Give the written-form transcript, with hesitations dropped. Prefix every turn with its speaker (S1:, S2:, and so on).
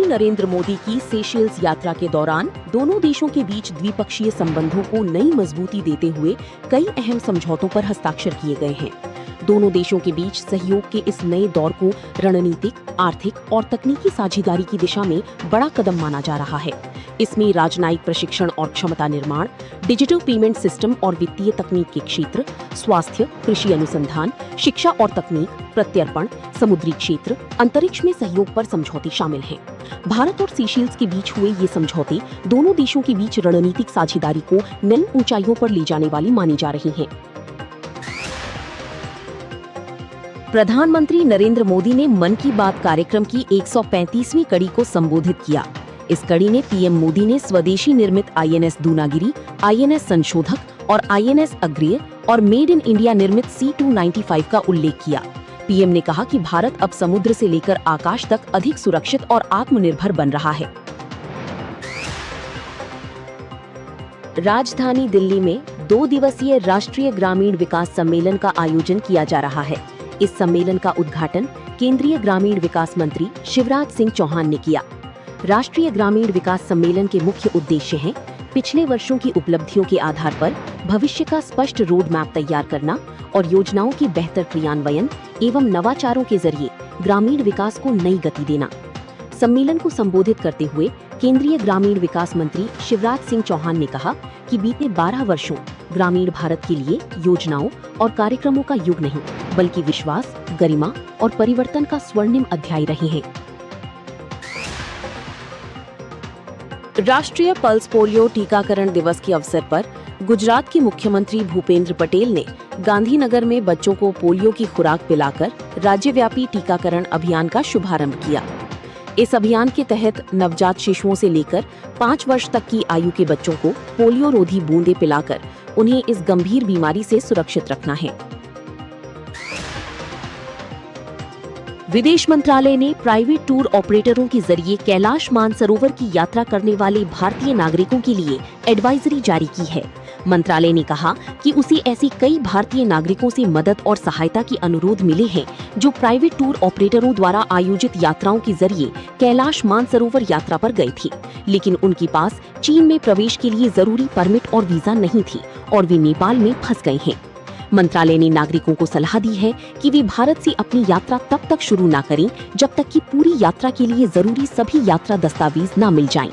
S1: नरेंद्र मोदी की सेशेल्स यात्रा के दौरान दोनों देशों के बीच द्विपक्षीय संबंधों को नई मजबूती देते हुए कई अहम समझौतों पर हस्ताक्षर किए गए हैं। दोनों देशों के बीच सहयोग के इस नए दौर को रणनीतिक, आर्थिक और तकनीकी साझेदारी की दिशा में बड़ा कदम माना जा रहा है। इसमें राजनयिक प्रशिक्षण और क्षमता निर्माण, डिजिटल पेमेंट सिस्टम और वित्तीय तकनीक के क्षेत्र, स्वास्थ्य, कृषि अनुसंधान, शिक्षा और तकनीक, प्रत्यर्पण, समुद्री क्षेत्र, अंतरिक्ष में सहयोग पर समझौते शामिल हैं। भारत और सीशेल्स के बीच हुए ये समझौते दोनों देशों के बीच रणनीतिक साझेदारी को नई ऊंचाइयों पर ले जाने वाली मानी जा रही हैं। प्रधानमंत्री नरेंद्र मोदी ने मन की बात कार्यक्रम की 135वीं कड़ी को संबोधित किया। इस कड़ी में पीएम मोदी ने स्वदेशी निर्मित आईएनएस दूनागिरी, आईएनएस संशोधक और आईएनएस अग्रेय और मेड इन इंडिया निर्मित C-295 का उल्लेख किया। पीएम ने कहा कि भारत अब समुद्र से लेकर आकाश तक अधिक सुरक्षित और आत्मनिर्भर बन रहा है। राजधानी दिल्ली में 2 दिवसीय राष्ट्रीय ग्रामीण विकास सम्मेलन का आयोजन किया जा रहा है। इस सम्मेलन का उद्घाटन केंद्रीय ग्रामीण विकास मंत्री शिवराज सिंह चौहान ने किया। राष्ट्रीय ग्रामीण विकास सम्मेलन के मुख्य उद्देश्य हैं पिछले वर्षों की उपलब्धियों के आधार पर भविष्य का स्पष्ट रोड मैप तैयार करना और योजनाओं की बेहतर क्रियान्वयन एवं नवाचारों के जरिए ग्रामीण विकास को नई गति देना। सम्मेलन को संबोधित करते हुए केंद्रीय ग्रामीण विकास मंत्री शिवराज सिंह चौहान ने कहा कि बीते 12 वर्षों ग्रामीण भारत के लिए योजनाओं और कार्यक्रमों का युग नहीं, बल्कि विश्वास, गरिमा और परिवर्तन का स्वर्णिम अध्याय रहे हैं। राष्ट्रीय पल्स पोलियो टीकाकरण दिवस के अवसर पर गुजरात के मुख्यमंत्री भूपेंद्र पटेल ने गांधीनगर में बच्चों को पोलियो की खुराक पिलाकर राज्यव्यापी टीकाकरण अभियान का शुभारंभ किया। इस अभियान के तहत नवजात शिशुओं से लेकर 5 वर्ष तक की आयु के बच्चों को पोलियो रोधी बूंदें पिलाकर उन्हें इस गंभीर बीमारी से सुरक्षित रखना है। विदेश मंत्रालय ने प्राइवेट टूर ऑपरेटरों के जरिए कैलाश मानसरोवर की यात्रा करने वाले भारतीय नागरिकों के लिए एडवाइजरी जारी की है। मंत्रालय ने कहा कि उसे ऐसी कई भारतीय नागरिकों से मदद और सहायता की अनुरोध मिले हैं जो प्राइवेट टूर ऑपरेटरों द्वारा आयोजित यात्राओं के जरिए कैलाश मानसरोवर यात्रा पर गए थे, लेकिन उनके पास चीन में प्रवेश के लिए जरूरी परमिट और वीजा नहीं थी और वे नेपाल में फंस गए हैं। मंत्रालय ने नागरिकों को सलाह दी है कि वे भारत से अपनी यात्रा तब तक शुरू न करें जब तक कि पूरी यात्रा के लिए जरूरी सभी यात्रा दस्तावेज न मिल जाएं।